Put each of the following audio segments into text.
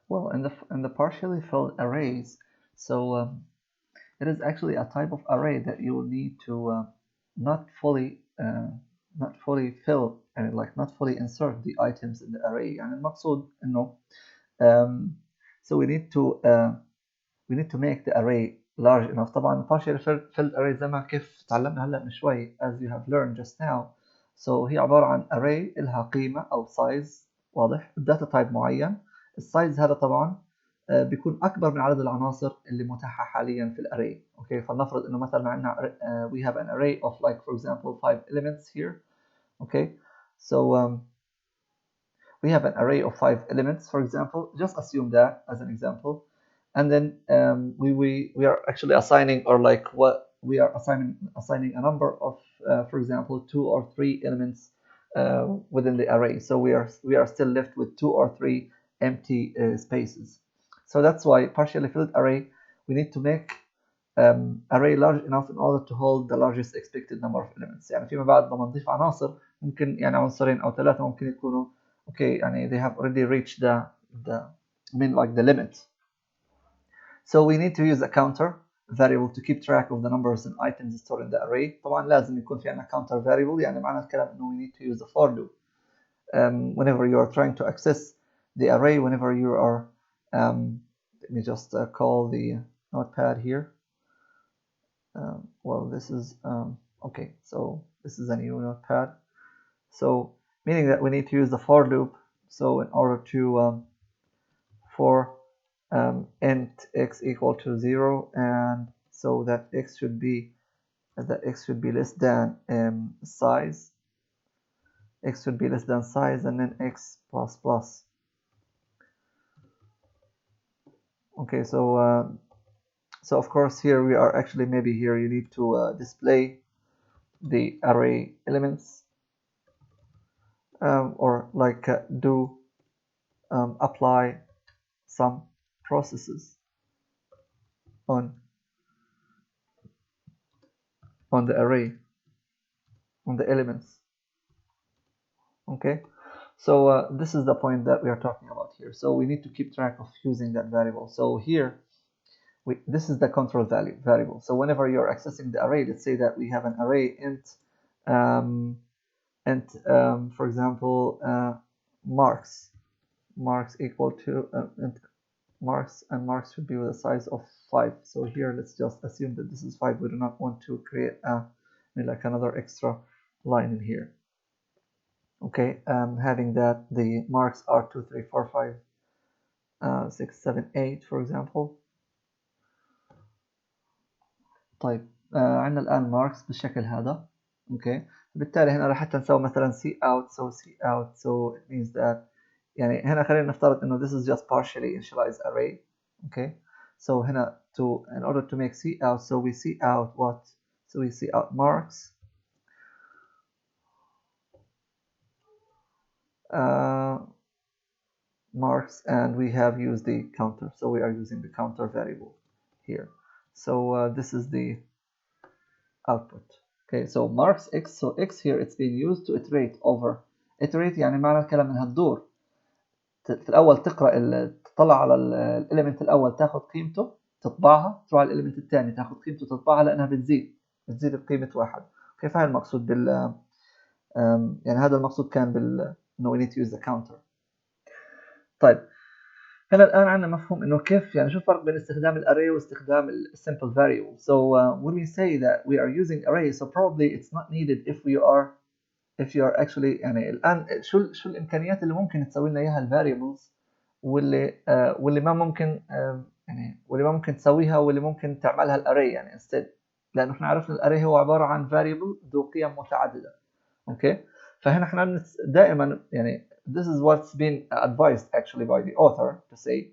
Well, in the partially filled arrays, so it is actually a type of array that you will need to not fully uh, not fully fill and like not fully insert the items in the array. يعني المقصود إنه um, so we need to make the array large enough. طبعا partially filled array زي ما كيف تعلمنا هلا من شوي as you have learned just now. So هي عبارة عن array إلها قيمة أو size واضح بداتا تايب معين. السايز هذا طبعا بيكون أكبر من عدد العناصر اللي متاحة حاليا في الاري. اوكي فلنفرض إنه مثلا عندنا we have an array of like for example 5 elements here. Okay so we have an array of 5 elements, for example. Just assume that as an example, and then we are actually assigning, or like what we are assigning a number of for example 2 or 3 elements within the array. So we are still left with 2 or 3 empty spaces. So that's why partially filled array, we need to make array large enough in order to hold the largest expected number of elements. يعني فيما بعد لما نضيف عناصر ممكن يعني عنصرين أو ثلاثة ممكن يكونوا okay يعني they have already reached the limit. So we need to use a counter variable to keep track of the numbers and items stored in the array. طبعا لازم يكون في عندنا counter variable. يعني معنى الكلام إنه we need to use a for loop whenever you are trying to access the array, whenever you are let me just call the notepad here. Well, this is okay, so this is a new notepad. So meaning that we need to use the for loop. So in order to for int x equal to 0, and so that x should be less than size. X should be less than size, and then x plus plus. Okay, so so of course here we are actually maybe here you need to display the array elements or like do apply some processes on the array, on the elements. Okay, so this is the point that we are talking about here. So we need to keep track of using that variable. So here this is the control variable. So whenever you're accessing the array, let's say that we have an array int for example marks equal to int marks, and marks should be with a size of 5. So here let's just assume that this is 5. We do not want to create like another extra line in here. Okay, having that the marks are 2 3 4 5 6 7 8 for example. طيب عندنا الآن marks بالشكل هذا. okay بالتالي هنا راح حتى نسوي مثلا cout. so cout, so it means that يعني هنا خلينا نفترض إنه this is just partially initialized array. okay so هنا in order to make cout, so we cout what? So we cout marks marks, and we have used the counter, so we are using the counter variable here. So this is the output. Okay, so marks x, so x here it's being used to iterate over. iterate يعني معنى الكلام انها تدور. في الاول تقرا تطلع على الاليمنت الاول تاخذ قيمته تطبعها، تروح على الاليمنت الثاني تاخذ قيمته تطبعها لانها بتزيد بقيمه واحد. اوكي فهذا المقصود يعني هذا المقصود كان انه we need to use the counter. طيب هنا الآن عندنا مفهوم إنه كيف يعني شو الفرق بين استخدام الارray واستخدام simple variable. So when we say that we are using array, so probably it's not needed if you are actually يعني الآن شو الإمكانيات اللي ممكن تسوي لنا إياها الفاريبلز واللي ما ممكن يعني واللي ما ممكن تسويها واللي ممكن تعملها الارray يعني instead. لأنه إحنا عرفنا الارray هو عبارة عن variable ذو قيم متعددة. اوكي فهنا احنا دائما يعني this is what's been advised actually by the author to say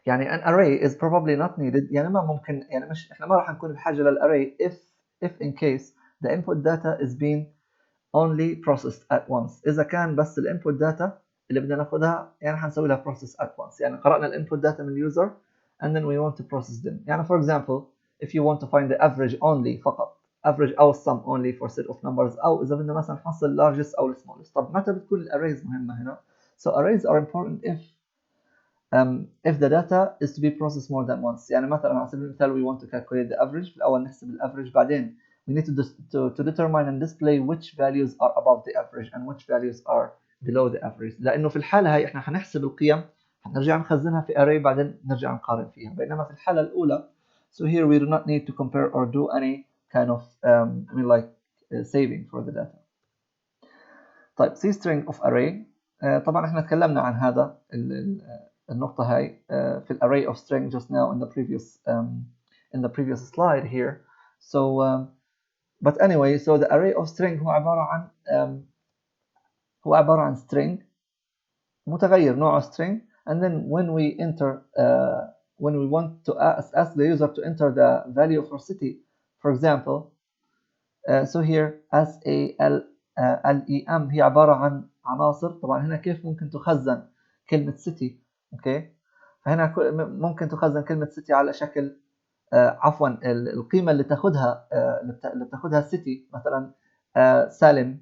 يعني an array is probably not needed. يعني ما ممكن يعني مش احنا ما راح نكون بحاجه للارray if in case the input data is being only processed at once. اذا كان بس الانبوت داتا اللي بدنا ناخذها يعني حنسوي لها process at once. يعني قرأنا الانبوت داتا من اليوزر and then we want to process them. يعني for example if you want to find the average only فقط average أو sum only for set of numbers، أو إذا بدنا مثلا نحصل largest أو smallest. طب متى بتكون الارrays مهمة هنا؟ So arrays are important if if the data is to be processed more than once. يعني مثلا على سبيل المثال we want to calculate the average. في الأول نحسب الأفريج، بعدين we need to determine and display which values are above the average and which values are below the average. لأنه في الحالة هاي إحنا حنحسب القيم، حنرجع نخزنها في array، بعدين نرجع نقارن فيها. بينما في الحالة الأولى so here we do not need to compare or do any kind of saving for the data. طيب C string of array. طبعا احنا تكلمنا عن هذا النقطة هاي في ال array of string just now in the previous slide here. So but anyway, so the array of string هو عبارة عن string متغير نوعه string, and then when we want to ask the user to enter the value for city, for example, so here SALEM هي عبارة عن عناصر. طبعا هنا كيف ممكن تخزن كلمة city؟ اوكي، فهنا ممكن تخزن كلمة city على شكل عفوا القيمة اللي تاخدها اللي بتاخدها city مثلا سالم،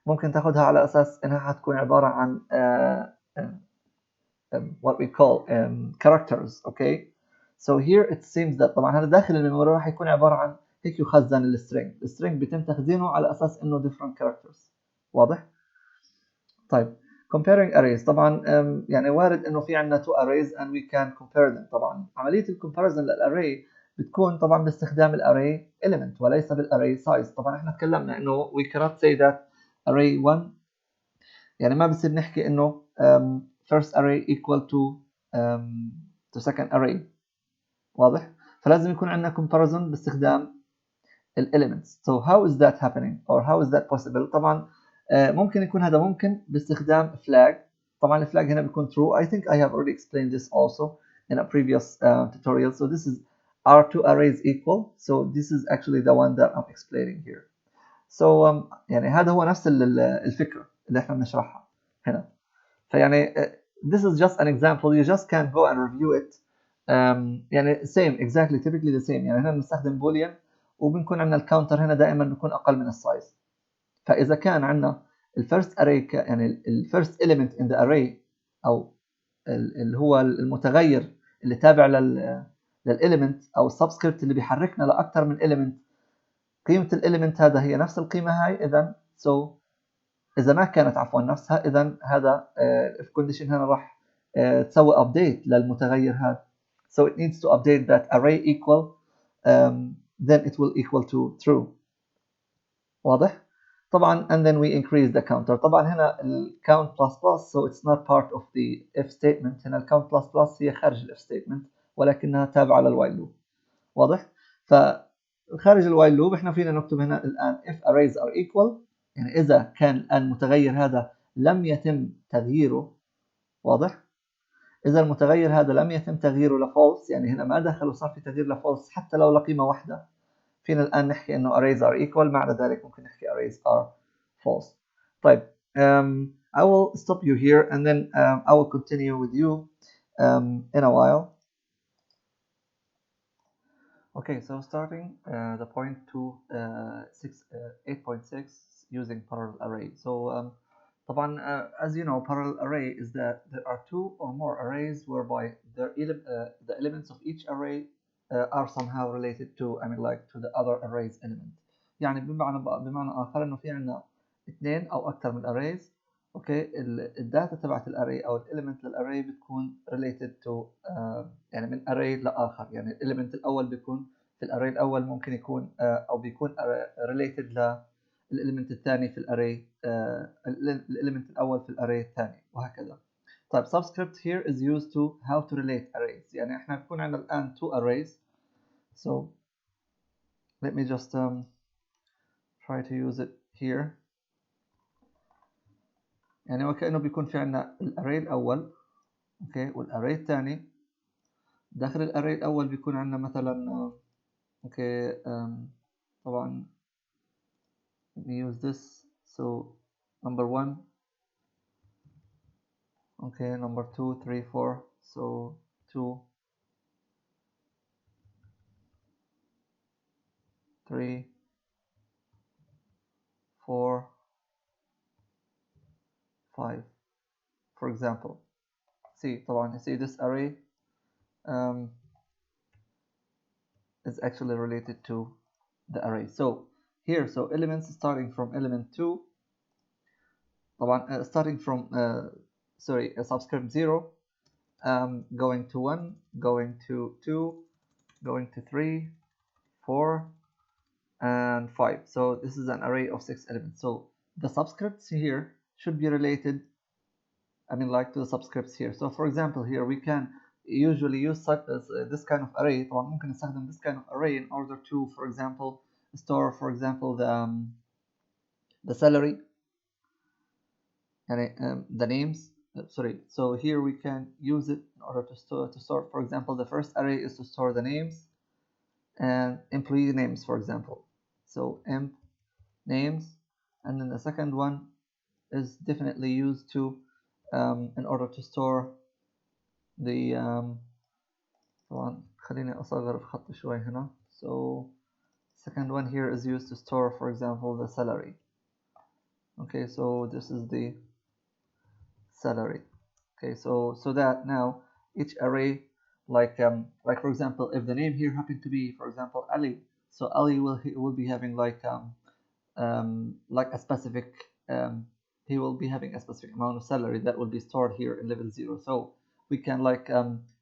ممكن تاخدها على أساس إنها حتكون عبارة عن what we call characters. okay, so here it seems that طبعا هذا داخل الميموري راح يكون عبارة عن هيك يخزن السترينج بيتم تخزينه على أساس إنه different characters. واضح؟ طيب comparing arrays. طبعا يعني وارد إنه في عندنا two arrays and we can compare them. طبعا عملية الكومباريزن للأري بتكون طبعا باستخدام الأري element وليس بالأري size. طبعا احنا تكلمنا إنه we cannot say that array 1 يعني ما بصير نحكي إنه first array equal to second array. واضح؟ فلازم يكون عندنا comparison باستخدام elements. So how is that happening or how is that possible؟ طبعا ممكن يكون هذا ممكن باستخدام flag. طبعا الفلاج هنا بيكون true. I think I have already explained this also in a previous tutorial. So this is are two arrays equal? So this is actually the one that I'm explaining here. So يعني هذا هو نفس الفكرة اللي احنا بنشرحها هنا. فيعني this is just an example. You just can go and review it. يعني same exactly typically the same. يعني هنا بنستخدم boolean وبنكون عندنا الكاونتر هنا دائما بيكون أقل من السايز. فإذا كان عندنا الفيرست array يعني الفيرست element in the array أو اللي هو المتغير اللي تابع للإليمنت أو السبسكريبت اللي بيحركنا لأكثر من element، قيمة الإليمنت هذا هي نفس القيمة هاي. إذا إذا ما كانت عفوا نفسها، إذا هذا if condition هنا راح تسوي update للمتغير هذا. So it needs to update that array equal then it will equal to true. واضح؟ طبعا and then we increase the counter. طبعا هنا count plus plus so it's not part of the if statement. هنا count plus plus هي خارج ال if statement ولكنها تابعة للوايل لوب. واضح؟ فخارج الوايل لوب احنا فينا نكتب هنا الآن if arrays are equal يعني إذا كان الآن المتغير هذا لم يتم تغييره. واضح؟ إذا المتغير هذا لم يتم تغييره لفولس يعني هنا ما دخل وصار في تغيير لفولس حتى لو لقيمة واحدة، فينا الآن نحكي إنه arrays are equal. معنى ذلك ممكن نحكي arrays are false. طيب I will stop you here and then I will continue with you in a while. Okay, so starting the point 8.6 using parallel array. So طبعا as you know, parallel array is that there are two or more arrays whereby the elements of each array are somehow related to to the other array's element. يعني بمعنى آخر إنه في عندنا اثنين أو أكثر من arrays. اوكي، الداتا تبعت الاري او الاليمنت للاري بتكون related to يعني من array لاخر. يعني الاليمنت الاول بيكون في الاري الاول ممكن يكون او بيكون related للاليمنت الثاني في الاري الاليمنت الاول في الاري الثاني وهكذا. طيب subscript here is used to how to relate arrays. يعني احنا بيكون عندنا الان two arrays. So let me just try to use it here. يعني وكأنه بيكون في عندنا الاري الاول اوكي والاري الثاني. داخل الاري الاول بيكون عندنا مثلا اوكي طبعا let me use this. So number 1 okay, number 2 3 4 so 2 3 4 5 for example. See طبعا you see this array is actually related to the array. So here, so elements starting from element 2 طبعا starting from sorry subscript 0 going to 1, going to 2, going to 3, 4, and 5. So this is an array of 6 elements. So the subscripts here should be related, I mean, like to the subscripts here. So for example, here we can usually use this kind of array. طبعا ممكن نستخدم this kind of array in order to, for example, store, for example, the salary and the names. Sorry. So here we can use it in order to store. For example, the first array is to store the names and employee names, for example. So emp names, and then the second one is definitely used to in order to store the طبعا خليني أصغر الخط شوي هنا. So second one here is used to store, for example, the salary. Okay, so this is the salary. Okay, so that now each array, like for example, if the name here happened to be, for example, Ali, so Ali will be having like a specific he will be having a specific amount of salary that will be stored here in level 0. So we can like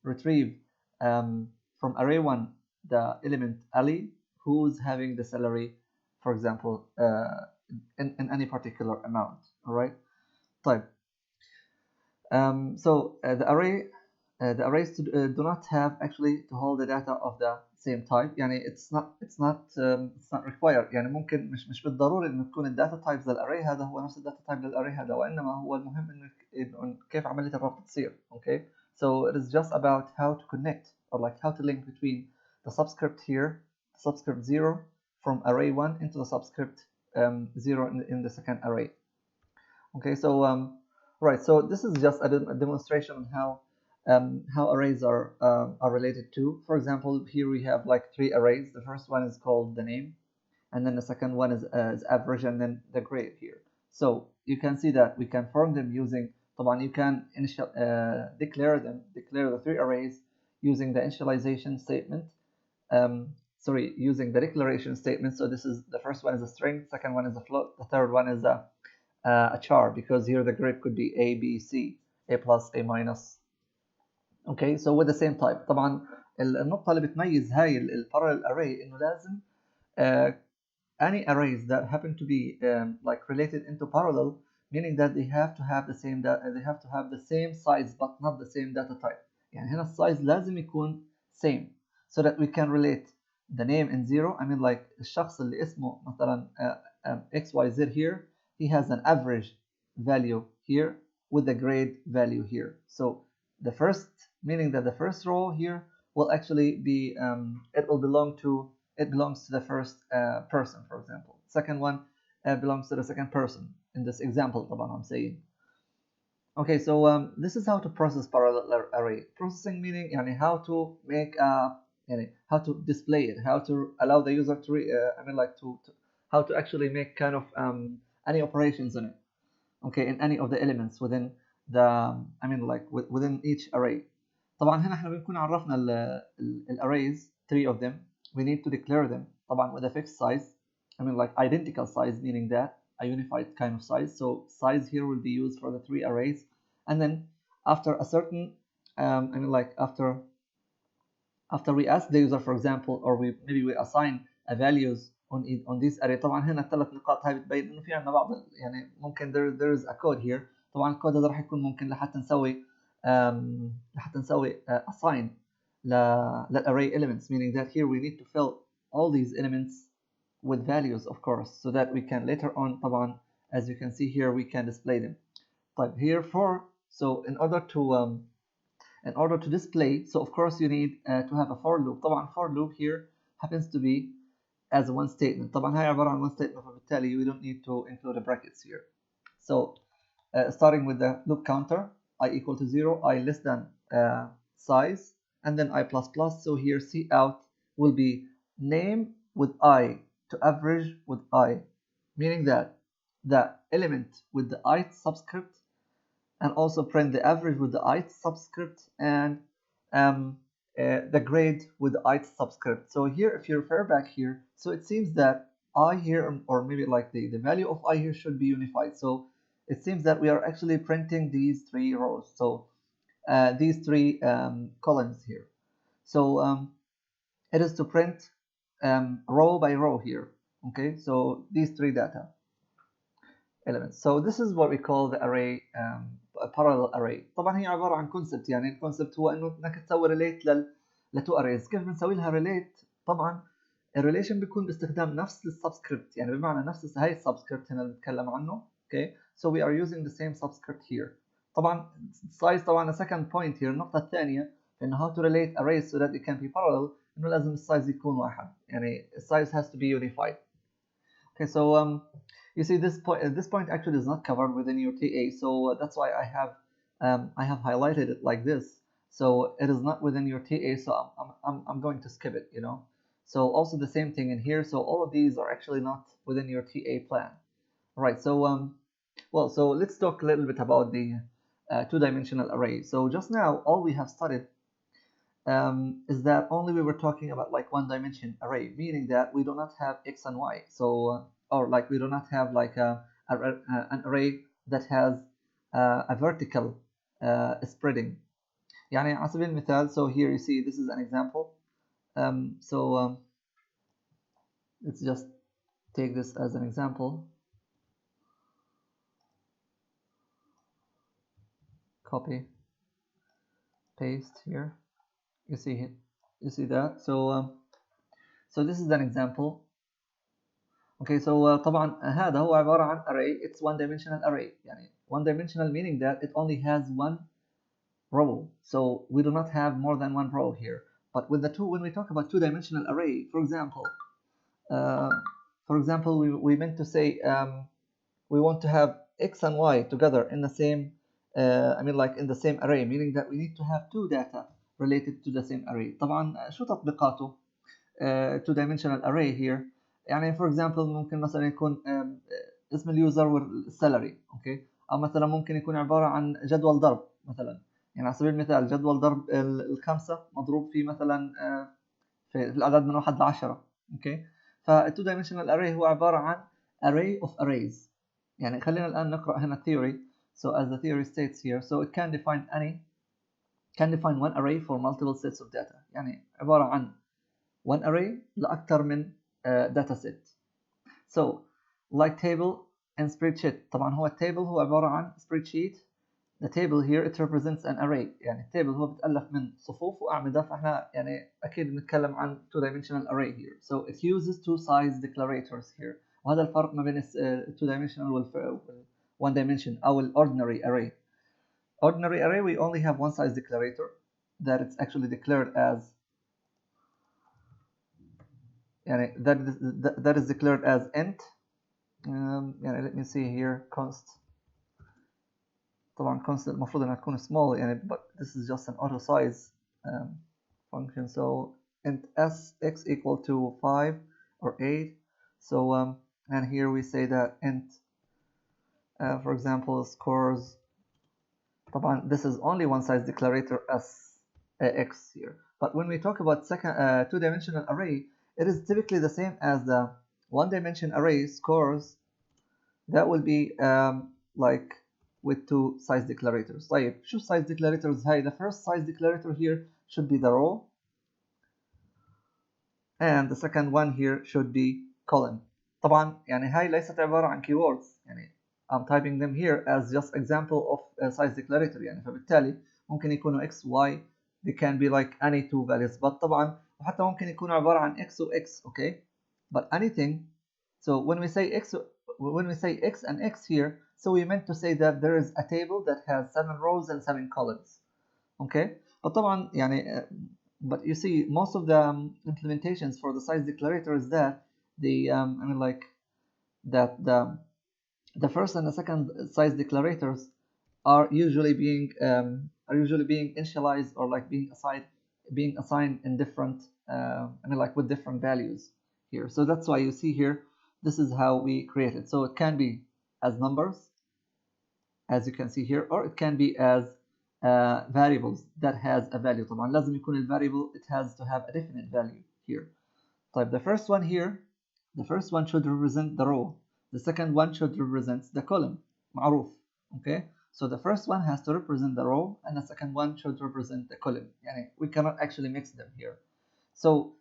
retrieve from array 1 the element Ali who's having the salary, for example, in any particular amount. All right, طيب. So the arrays do not have actually to hold the data of the same type. يعني it's not required. يعني ممكن مش بالضروري انه تكون الداتا تايبز للاري هذا هو نفس الداتا تايب للاري هذا، وانما هو المهم انه كيف عمليه الربط تصير. Okay, so it is just about how to connect or like how to link between the subscript here, subscript 0 from array 1 into the subscript 0 in the second array. Okay, so right, so this is just a demonstration on how arrays are related to. For example, here we have like 3 arrays. The first one is called the name, and then the second one is average, and then the grade here. So you can see that we can form them using, طبعا you can declare the 3 arrays using the initialization statement. Sorry, using the declaration statement. So this is the first one is a string, second one is a float, the third one is a char, because here the grade could be A, B, C, A plus, A minus. Okay, so with the same type. طبعا النقطة اللي بتميز هاي البارallel array إنه لازم any arrays that happen to be like related into parallel, meaning that they have to have the same size but not the same data type. يعني هنا السايز لازم يكون same so that we can relate the name in 0. I mean like الشخص اللي اسمه مثلا XYZ here, he has an average value here with the grade value here. So the first, meaning that the first row here will actually be it belongs to the first person, for example. Second one belongs to the second person in this example طبعا I'm saying. Okay, so this is how to process parallel array. Processing meaning يعني how to make يعني how to display it, how to allow the user to how to actually make kind of any operations on it. Okay, in any of the elements within the within each array. طبعا هنا احنا بنكون عرفنا الارrays 3 of them. We need to declare them طبعا with a fixed size. Identical size, meaning that a unified kind of size. So size here will be used for the 3 arrays, and then after a certain after we ask the user, for example, or maybe we assign a values on this array. طبعا هنا الثلاث نقاط هاي بتبين انه في عندنا بعض يعني ممكن there is a code here. طبعا الكود هذا راح يكون ممكن لحتى نسوي assign للarray elements, meaning that here we need to fill all these elements with values, of course, so that we can later on طبعا, as you can see here, we can display them. طيب here so in order to display, so of course you need to have a for loop. طبعا for loop here happens to be as one statement. طبعا هاي عبارة عن one statement, فبالتالي we don't need to include the brackets here. So starting with the loop counter, I equal to 0, I less than size, and then I plus plus. So here cout will be name with I to average with I, meaning that the element with the ith subscript and also print the average with the ith subscript, and the grade with the ith subscript. So here, if you refer back here, so it seems that I here, or maybe like the value of I here should be unified. So it seems that we are actually printing these three rows. So these three columns here. So it is to print row by row here. Okay, so these three data elements. So this is what we call the array, a parallel array. طبعا هي عبارة عن concept. يعني الكونسبت هو انك تسوي relate لتو arrays. كيف بنسوي لها relate؟ طبعا الريليشن بيكون باستخدام نفس السبسكريبت، يعني بمعنى نفس هاي السبسكريبت هنا اللي بنتكلم عنه. Okay, so we are using the same subscript here. طبعا size، طبعا a second point here. النقطة الثانية إنه how to relate arrays so that it can be parallel، إنه لازم السايز يكون واحد، يعني size has to be unified. Okay, so you see this point actually is not covered within your TA, so that's why I have highlighted it like this. So it is not within your TA, so I'm going to skip it, you know. So also the same thing in here. So all of these are actually not within your TA plan. All right, so well, so let's talk a little bit about the two-dimensional array. So just now all we have studied is that only we were talking about like one dimension array, meaning that we do not have x and y. So or like we do not have like an array that has a vertical spreading. يعني على سبيل المثال, so here you see this is an example. Let's just take this as an example. Copy, paste here. You see that. So this is an example. Okay, so طبعا هذا هو عبارة عن array. It's one dimensional array. يعني one dimensional meaning that it only has one row. So we do not have more than one row here. But with the two, when we talk about two-dimensional array, for example, we meant to say we want to have x and y together in the same, like in the same array, meaning that we need to have two data related to the same array. طبعا شو تطبيقاته two-dimensional array here؟ يعني for example ممكن مثلا يكون اسم اليوزر والسالري. اوكي، او مثلا ممكن يكون عباره عن جدول ضرب مثلا. يعني على سبيل المثال جدول ضرب الخمسه مضروب في مثلا في الاعداد من 1 ل 10. اوكي، فالتو دايمنشنال array هو عباره عن array of arrays. يعني خلينا الان نقرا هنا theory. So as the theory states here, so it can define one array for multiple sets of data. يعني عباره عن one array لأكثر من data set. So like table and spreadsheet. طبعا هو التable هو عبارة عن spreadsheet. The table here it represents an array. يعني التable هو بتألف من صفوف وأعمدة، فإحنا يعني أكيد بنتكلم عن two-dimensional array here. So it uses two size declarators here. وهذا الفرق ما بين two-dimensional وال one dimension أو ال ordinary array. Ordinary array we only have one size declarator that it's actually declared as يعني that is declared as int. يعني let me see here const. طبعا const المفروض انها تكون small يعني, but this is just an auto size function. So int s x equal to 5 or 8. So and here we say that int for example scores. طبعا this is only one size declarator as x here. But when we talk about second two-dimensional array, it is typically the same as the one-dimension array scores. That will be like with two size declarators. طيب شو size declarators هاي؟ The first size declarator here should be the row, and the second one here should be column. طبعا يعني هاي ليست عبارة عن keywords. يعني I'm typing them here as just example of a size declarator. يعني فبالتالي ممكن يكونوا x y. They can be like any two values. But طبعا وحتى ممكن يكونوا عبارة عن x و x. Okay, but anything. So when we say x and x here, so we meant to say that there is a table that has 7 rows and 7 columns. Okay, but طبعا يعني but you see most of the implementations for the size declarator is that the like that the first and the second size declarators are usually being initialized or like being assigned in different like with different values here. So that's why you see here this is how we create it. So it can be as numbers, as you can see here, or it can be as variables that has a value. طبعا لازم يكون ال variable it has to have a definite value here. طيب the first one here, the first one should represent the row, the second one should represent the column. معروف. Okay, so the first one has to represent the row and the second one should represent the column. يعني we cannot actually mix them here. So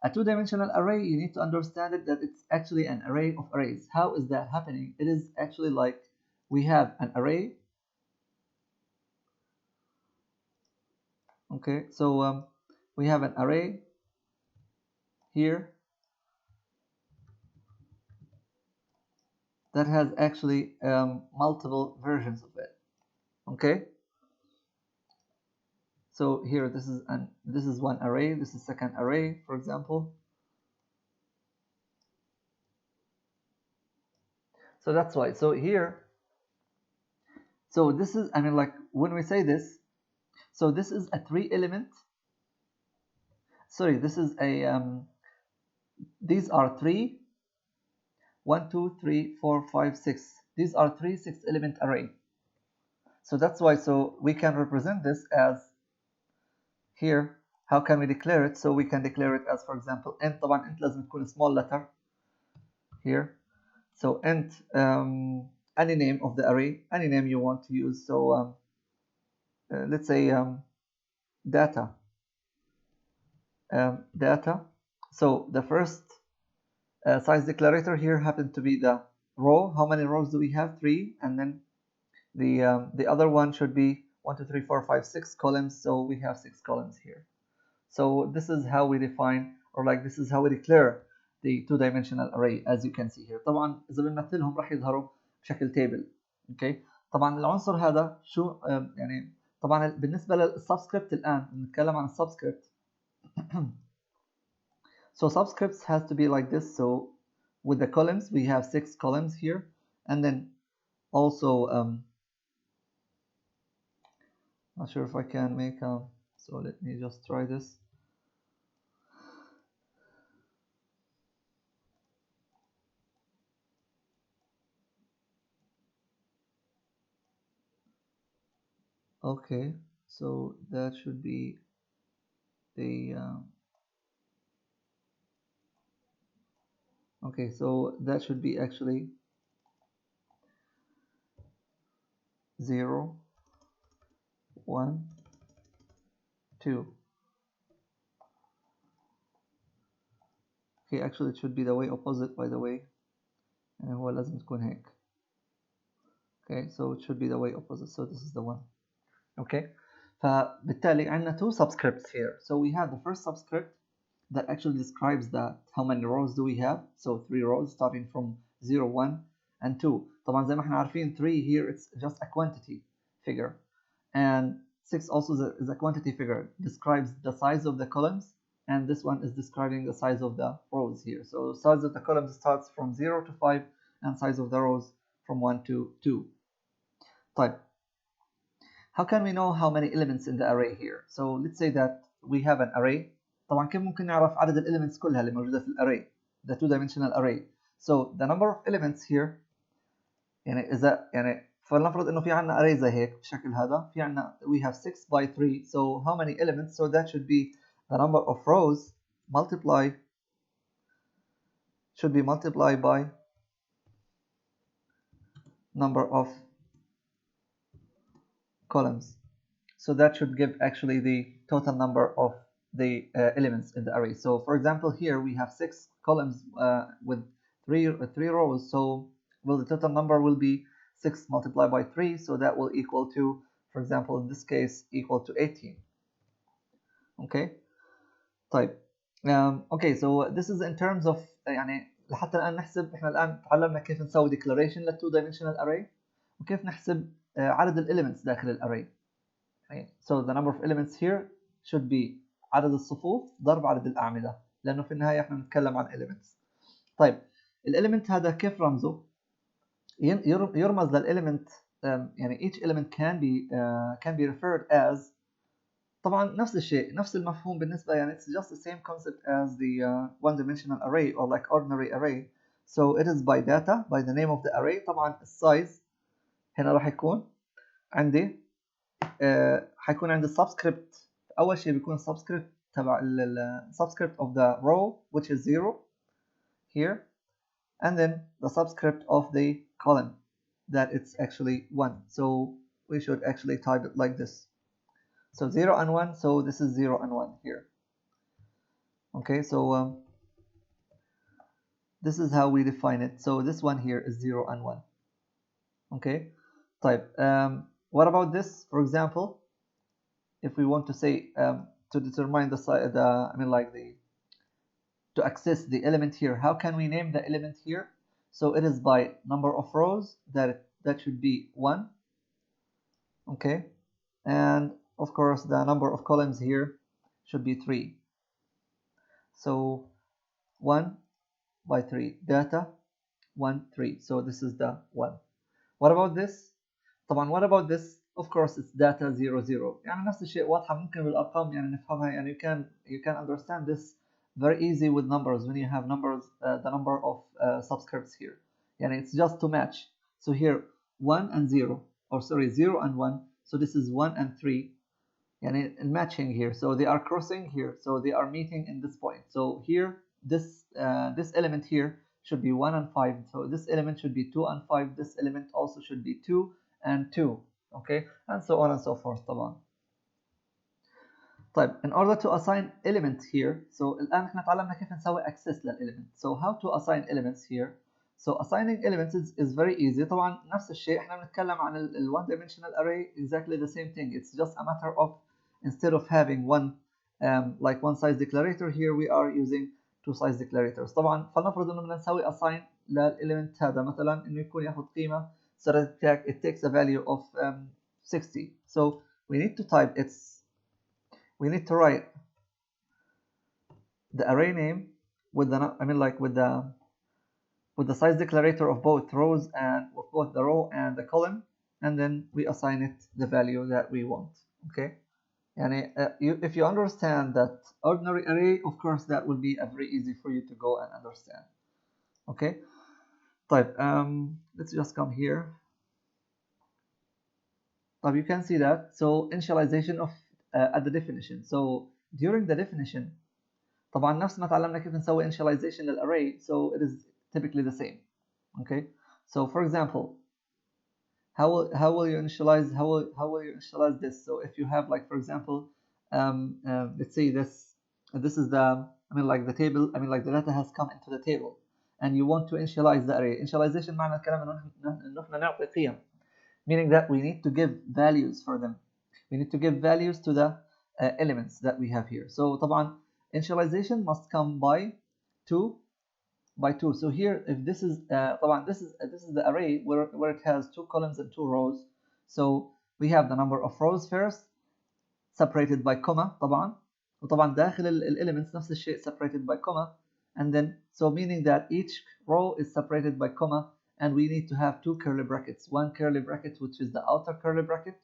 a two-dimensional array, you need to understand it that it's actually an array of arrays. How is that happening? It is actually like we have an array. Okay, so we have an array here that has actually multiple versions of it. Okay, so here this is one array, this is second array, for example. So that's why. So here, so this is, I mean, like when we say this, so this is a three element. Sorry, this is a these are three. 1, 2, 3, 4, 5, 6. These are three 6-element array. So that's why, so we can represent this as here. How can we declare it? So we can declare it as, for example, int. طبعا int لازم تكون small letter here. So int any name of the array, any name you want to use. So let's say data. Data. So the first size declarator here happened to be the row. How many rows do we have? 3. And then the other one should be 1, 2, 3, 4, 5, 6 columns. So we have 6 columns here. So this is how we define, or like this is how we declare the two-dimensional array, as you can see here. طبعا إذا بنمثلهم راح يظهروا بشكل table. Okay. طبعا العنصر هذا شو يعني طبعا بالنسبة للسبسكريبت الآن بنتكلم عن السبسكريبت. So subscripts has to be like this. So with the columns, we have 6 columns here, and then also not sure if I can make so let me just try this. Okay, so that should be the okay, so that should be actually 0, 1, 2. Okay, actually it should be the way opposite, by the way. هو لازم تكون هيك. Okay, so it should be the way opposite. So this is the one. Okay, فبالتالي عندنا 2 subscripts here. So we have the first subscript that actually describes that how many rows do we have. So 3 rows starting from 0, 1 and 2. طبعا زي ما احنا عارفين 3 here it's just a quantity figure, and 6 also is a quantity figure, describes the size of the columns, and this one is describing the size of the rows here. So size of the columns starts from 0 to 5 and size of the rows from 1 to 2. طيب, how can we know how many elements in the array here? So let's say that we have an array. طبعا كيف ممكن نعرف عدد الاليمنتس كلها اللي موجوده في الارray, the two-dimensional array. So the number of elements here, يعني اذا يعني فلنفرض انه في عندنا array زي هيك بالشكل هذا, في عندنا we have 6 by 3. So how many elements? So that should be the number of rows should be multiplied by number of columns. So that should give actually the total number of the elements in the array. So for example, here we have 6 columns with three rows. So well, the total number will be 6 multiplied by 3. So that will equal to, for example, in this case, equal to 18. Okay. طيب. Okay, so this is in terms of يعني لحتى الآن نحسب, احنا الآن تعلمنا كيف نسوي declaration لل two-dimensional array وكيف نحسب عدد الاليمنتس داخل الارray. So the number of elements here should be عدد الصفوف ضرب عدد الأعمدة, لأنه في النهاية احنا بنتكلم عن elements. طيب, الاليمنت هذا كيف رمزه؟ يرمز للاليمنت, يعني each element can be referred as, طبعا نفس الشيء, نفس المفهوم بالنسبة, يعني it's just the same concept as the one-dimensional array or like ordinary array. So it is by data, by the name of the array. طبعا السايز هنا راح يكون عندي حيكون عندي subscript. اول شيء بيكون subscript تبع subscript of the row which is 0 here, and then the subscript of the column that it's actually 1. So we should actually type it like this. So 0 and 1, so this is 0 and 1 here. Okay, so this is how we define it. So this one here is 0 and 1. Okay, type. What about this? For example, if we want to say to determine the to access the element here, how can we name the element here? So it is by number of rows, that should be 1. Okay, and of course the number of columns here should be 3. So 1 by 3, data 1 3. So this is the 1. What about this? طبعا what about this? Of course it's data 0 0. يعني نفس الشيء واضحة ممكن بالأرقام يعني نفهمها. يعني you can understand this very easy with numbers when you have numbers, the number of subscripts here. يعني it's just to match. So here 1 and 0, or sorry 0 and 1. So this is 1 and 3. يعني matching here. So they are crossing here. So they are meeting in this point. So here this element here should be 1 and 5. So this element should be 2 and 5. This element also should be 2 and 2. Okay, and so on and so forth طبعا. طيب, in order to assign elements here, so الآن احنا تعلمنا كيف نسوي access للelement. So how to assign elements here? So assigning elements is very easy. طبعا نفس الشيء احنا بنتكلم عن ال one dimensional array, exactly the same thing. It's just a matter of, instead of having one like one size declarator, here we are using two size declarators. طبعا فلنفرض انه بدنا نسوي assign للelement هذا مثلا انه يكون ياخذ قيمه, so that it takes a value of 60. So we need to type we need to write the array name with the with the size declarator of both rows and of both the row and the column, and then we assign it the value that we want. Okay, and if you understand that ordinary array, of course that will be very easy for you to go and understand. Okay, type. Let's just come here. Now you can see that. So initialization of at the definition. So during the definition, طبعا نفس ما تعلمنا كيف نسوي initialization للarray, so it is typically the same. Okay, so for example, how will you initialize this? So if you have, like, for example, let's say this is the the table, the data has come into the table and you want to initialize the array. Initialization معنى الكلام انه احنا نعطي قيم, meaning that we need to give values for them. We need to give values to the elements that we have here. So طبعا initialization must come by 2. So here, if this is طبعا this is the array where it has 2 columns and 2 rows. So we have the number of rows first, separated by comma طبعا, وطبعا داخل elements نفس الشيء, separated by comma, and then so meaning that each row is separated by comma, and we need to have 2 curly brackets. One curly bracket which is the outer curly bracket,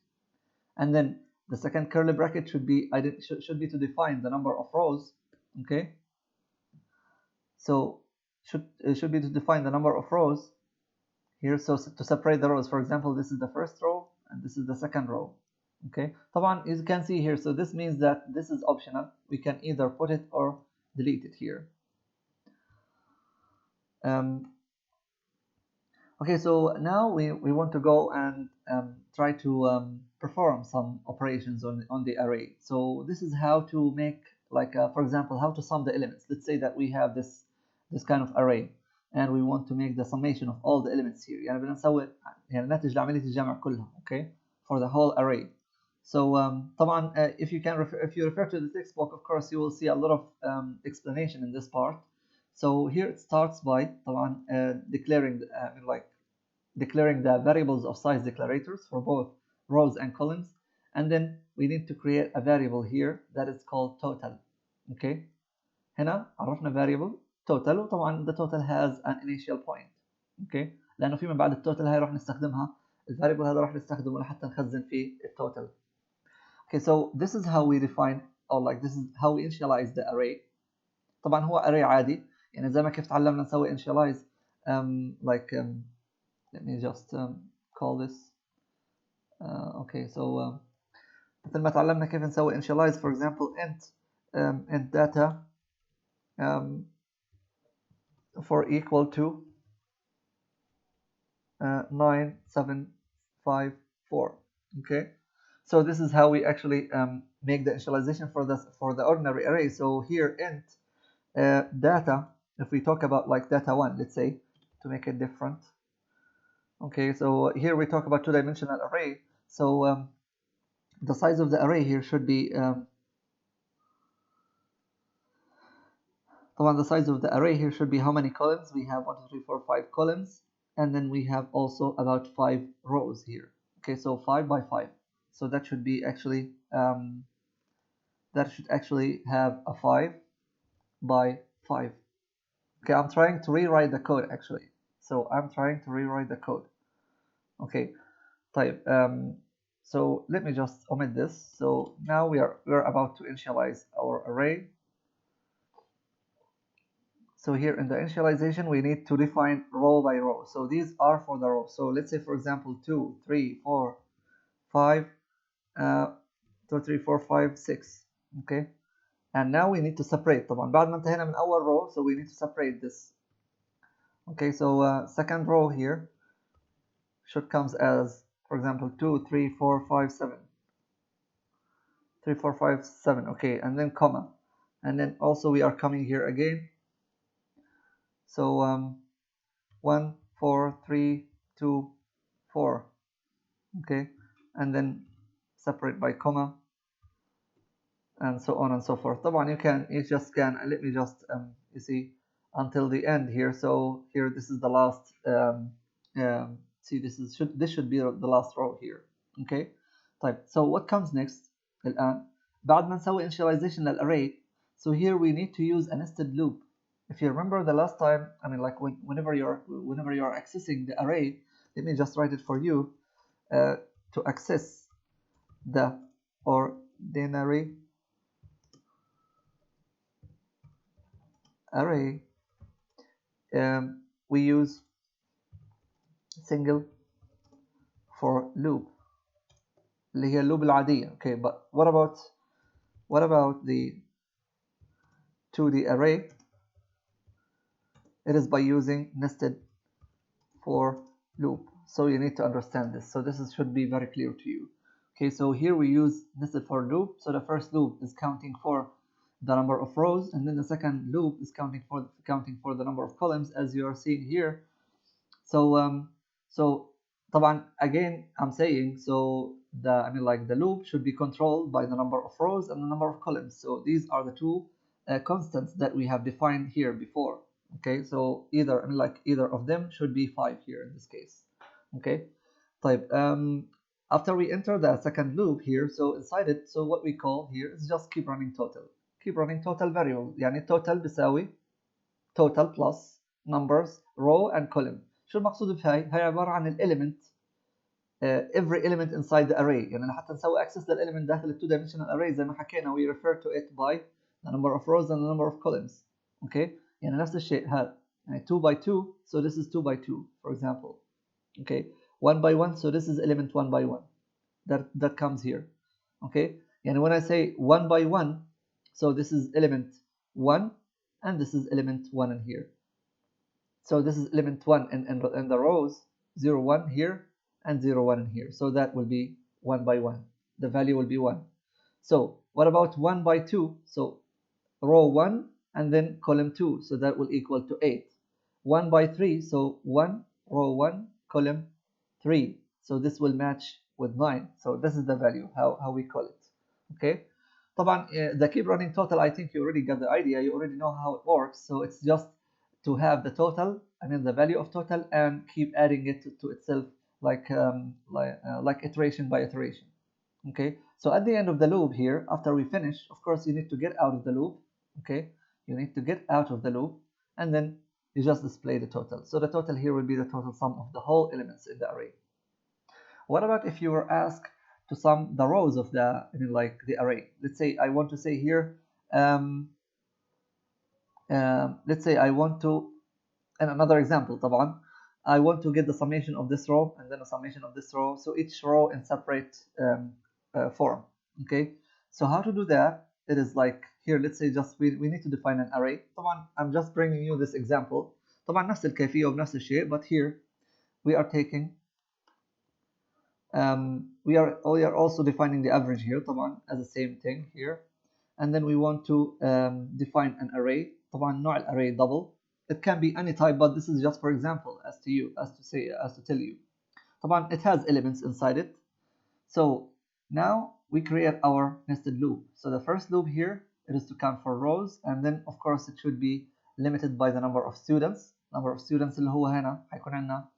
and then the second curly bracket should be to define the number of rows. Okay, so should be to define the number of rows here. So to separate the rows, for example, this is the first row and this is the second row. Okay, طبعا as you can see here, so this means that this is optional. We can either put it or delete it here. Okay, so now we want to go and try to perform some operations on the array. So this is how to make, like for example, how to sum the elements. Let's say that we have this kind of array and we want to make the summation of all the elements here. يعني بدنا نسوي يعني ناتج لعملية الجمع كلها, okay, for the whole array. So طبعا if you refer to the textbook, of course you will see a lot of explanation in this part. So here it starts by طبعا declaring declaring the variables of size declarators for both rows and columns, and then we need to create a variable here that is called total. Okay, هنا عرفنا variable total, وطبعا the total has an initial point. Okay, لأنه فيما بعد التوتال هاي راح نستخدمها, الفاريبل هذا راح نستخدمه لحتى نخزن فيه التوتال. Okay, so this is how we define, or like this is how we initialize the array. طبعا هو array عادي, يعني زي ما كيف تعلمنا نسوي initialize let me just call this okay. So مثل ما تعلمنا كيف نسوي initialize for example int data for equal to 9754. Okay, so this is how we actually make the initialization for the ordinary array. So here int data, if we talk about like data 1, let's say, to make it different. Okay, so here we talk about two-dimensional array. So the size of the array here should be the size of the array here should be how many columns? We have 1, 2, 3, 4, 5 columns, and then we have also about 5 rows here. Okay, so 5 by 5. So that should be actually that should actually have a 5 by 5. Okay, I'm trying to rewrite the code actually. So I'm trying to rewrite the code. Okay, type. So let me just omit this. So now we're about to initialize our array. So here in the initialization, we need to define row by row. So these are for the row. So let's say, for example, 2, 3, 4, 5, 2, 3, 4, 5, 6. Okay. And now we need to separate. طبعا بعد ما انتهينا من أول row, so we need to separate this. Okay. So second row here should comes as, for example, 2, 3, 4, 5, 7. 3, 4, 5, 7. Okay. And then comma. And then also we are coming here again. So 1, 4, 3, 2, 4. Okay, and then separate by comma, and so on and so forth. طبعا you just can, let me just you see until the end here. So here this is the last see this should be the last row here. Okay, طيب. So what comes next الآن بعد ما نسوي initialization للarray. So here we need to use a nested loop. If you remember the last time, I mean, like whenever you're accessing the array, let me just write it for you. To access the ordinary array, we use single for loop اللي هي اللوب العادية. Okay, but what about the 2D array? It is by using nested for loop. So you need to understand this. So this should be very clear to you. Okay, so here we use nested for loop. So the first loop is counting for the number of rows, and then the second loop is counting for the number of columns, as you are seeing here. So طبعا again I'm saying, so the loop should be controlled by the number of rows and the number of columns. So these are the two constants that we have defined here before. Okay, so either of them should be 5 here in this case. Okay, type after we enter the second loop here, so inside it, so what we call here is just keep running total variable. يعني total بيساوي total plus numbers row and column. شو المقصود بهاي؟ هاي عبارة عن element every element inside the array. يعني حتى نسوي access للelement داخل ال two-dimensional array زي ما حكينا, we refer to it by the number of rows and the number of columns. Okay, يعني نفس الشيء هذا, يعني 2 by 2, so this is 2 by 2 for example. Okay, 1 by 1, so this is element 1 by 1 that comes here. Okay, يعني when I say 1 by 1, so this is element 1 and this is element 1 in here. So this is element 1 in the rows, 0, 1 here and 0, 1 in here. So that will be 1 by 1. The value will be 1. So what about 1 by 2? So row 1 and then column 2. So that will equal to 8. 1 by 3. So 1, row 1, column 3. So this will match with 9. So this is the value, how we call it. Okay. طبعا the keep running total, I think you already got the idea. You already know how it works. So it's just to have the total, the value of total, and keep adding it to itself like iteration by iteration. Okay, so at the end of the loop here, after we finish, of course you need to get out of the loop. Okay, you need to get out of the loop, and then you just display the total. So the total here will be the total sum of the whole elements in the array. What about if you were asked to sum the rows of the the array? Let's say I want to say here let's say I want to, and another example طبعا, I want to get the summation of this row and then a summation of this row. So each row in separate form. Okay. So how to do that? It is like here. Let's say just we need to define an array. طبعا I'm just bringing you this example. طبعا نفس الكيفية وبنفس الشيء. But here we are taking we are also defining the average here طبعا as the same thing here. And then we want to define an array. طبعا نوع الارray double. It can be any type, but this is just for example as to tell you. طبعا it has elements inside it. So now we create our nested loop. So the first loop here, it is to count for rows, and then of course it should be limited by the number of students. Number of students اللي هو هنا هيكون عندنا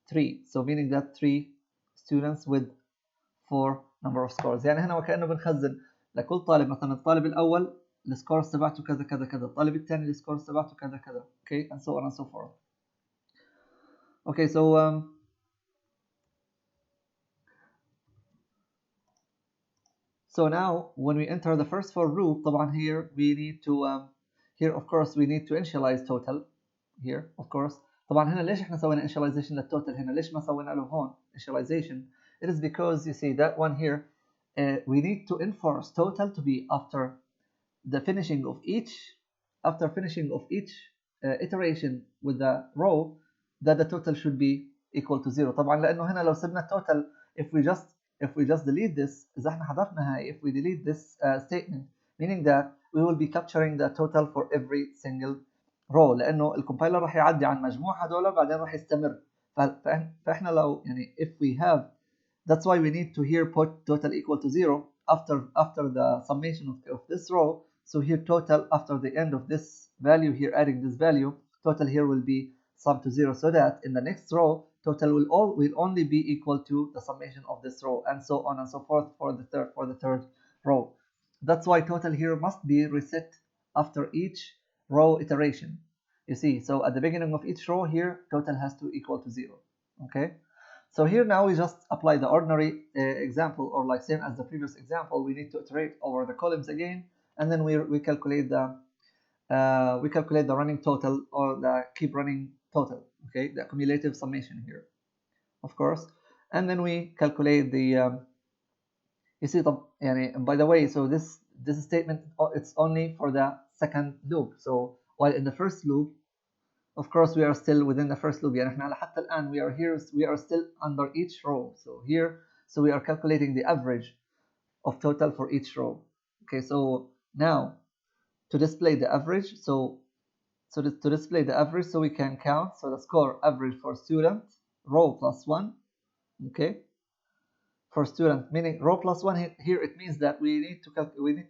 3. So meaning that 3 students with 4 number of scores. يعني هنا وكأنه بنخزن لكل طالب مثلا الطالب الأول السكورز تبعته كذا كذا كذا، الطالب الثاني السكورز تبعته كذا كذا. Okay, and so on and so forth. Okay, so now when we enter the first for loop طبعا here we need to here of course we need to initialize total here of course. طبعا هنا ليش احنا سوينا initialization للتوتال هنا؟ ليش ما سوينا له هون initialization؟ It is because you see that one here we need to enforce total to be after the finishing of each iteration with the row that the total should be equal to 0. طبعا لانه هنا لو سبنا total if we just delete this اذا احنا حذفنا هاي if we delete this statement meaning that we will be capturing the total for every single row لانه الكومبايلر راح يعدي عن مجموع هذول بعدين راح يستمر. فاحنا لو يعني if we have that's why we need to here put total equal to 0 after the summation of this row. So here total after the end of this value here adding this value total here will be sum to 0 so that in the next row total will only be equal to the summation of this row and so on and so forth for the third row. That's why total here must be reset after each row iteration. You see, so at the beginning of each row here total has to equal to 0. Okay, so here now we just apply the ordinary example, or like same as the previous example, we need to iterate over the columns again, and then we calculate the running total or the keep running total. Okay, the cumulative summation here, of course, and then we calculate the you see by the way, so this statement it's only for the second loop. So while in the first loop of course we are still within the first loop. يعني احنا حتى الآن we are still under each row. So here we are calculating the average of total for each row. Okay, so now to display the average, to display the average, so we can count. So the score average for student row plus 1. Okay, for student meaning row plus 1 here it means that we need to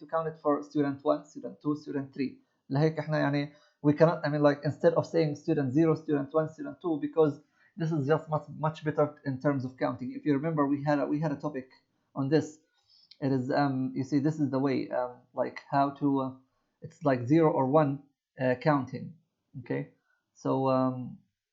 count it for student 1, student 2, student 3. لهيك احنا يعني we cannot, I mean, like instead of saying student 0, student 1, student 2, because this is just much better in terms of counting. If you remember, we had a topic on this. It is you see, this is the way like how to it's like 0 or 1 counting. Okay, so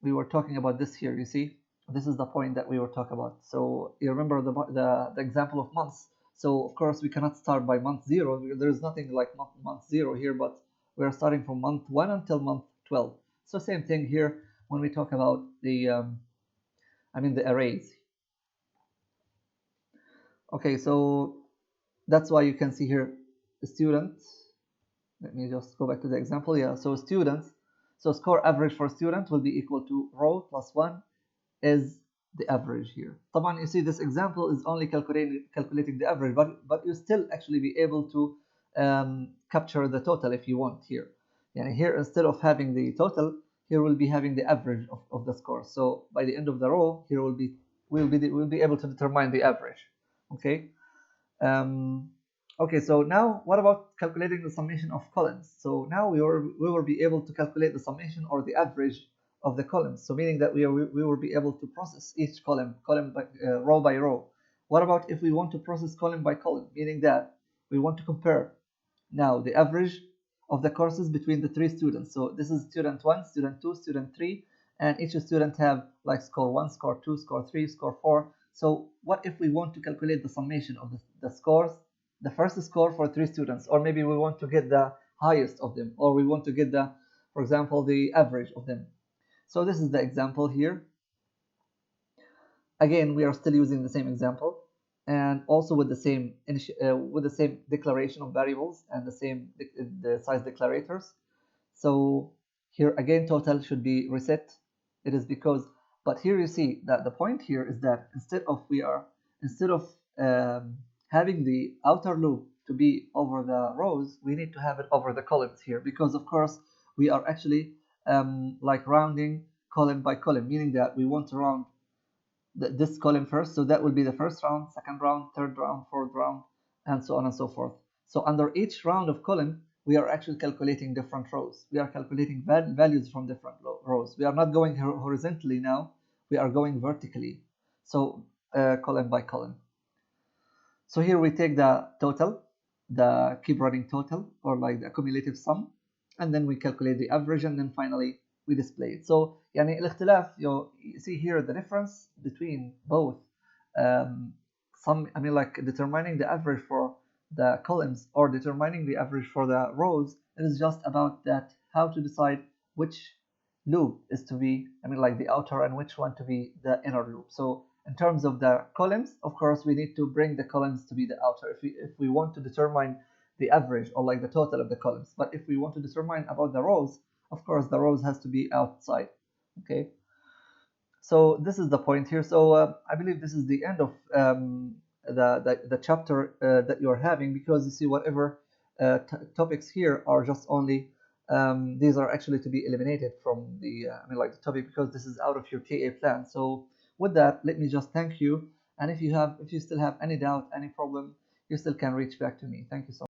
we were talking about this here. You see, this is the point that we were talking about. So you remember the example of months. So of course we cannot start by month 0. There is nothing like month 0 here, but we are starting from month 1 until month 12. So same thing here when we talk about the the arrays. Okay, so that's why you can see here the students. Let me just go back to the example. Yeah, so students, so score average for student will be equal to row plus 1 is the average here. طبعا you see this example is only calculating the average, but you still actually be able to capture the total if you want here. And here instead of having the total, here we'll be having the average of the score. So by the end of the row, here we'll be able to determine the average. Okay. Okay, so now what about calculating the summation of columns? So now we will be able to calculate the summation or the average of the columns. So meaning that we will be able to process each column by row by row. What about if we want to process column by column? Meaning that we want to compare now the average of the courses between the 3 students. So this is student 1, student 2, student 3, and each student have like score 1, score 2, score 3, score 4. So what if we want to calculate the summation of the scores, the first score for 3 students, or maybe we want to get the highest of them, or we want to get for example, the average of them. So this is the example here. Again, we are still using the same example, and also with the same declaration of variables and the size declarators. So here again, total should be reset. It is because, but here you see that the point here is that instead of having the outer loop to be over the rows, we need to have it over the columns here, because of course we are actually like rounding column by column, meaning that we want to round this column first. So that will be the first round, second round, third round, fourth round, and so on and so forth. So under each round of column, we are actually calculating different rows. We are calculating values from different rows. We are not going horizontally now. We are going vertically. So column by column. So here we take the total, the keep running total, or like the cumulative sum, and then we calculate the average, and then finally we display it. So يعني الاختلاف, you see here the difference between both I mean like determining the average for the columns or determining the average for the rows. It is just about that, how to decide which loop is to be, I mean like the outer, and which one to be the inner loop. So in terms of the columns, of course, we need to bring the columns to be the outer if we want to determine the average or like the total of the columns. But if we want to determine about the rows, of course, the rows has to be outside. Okay. So this is the point here. So I believe this is the end of the chapter that you're having, because you see whatever topics here are just only these are actually to be eliminated from the I mean like the topic, because this is out of your TA plan. So with that, let me just thank you. And if you still have any doubt, any problem, you still can reach back to me. Thank you so much.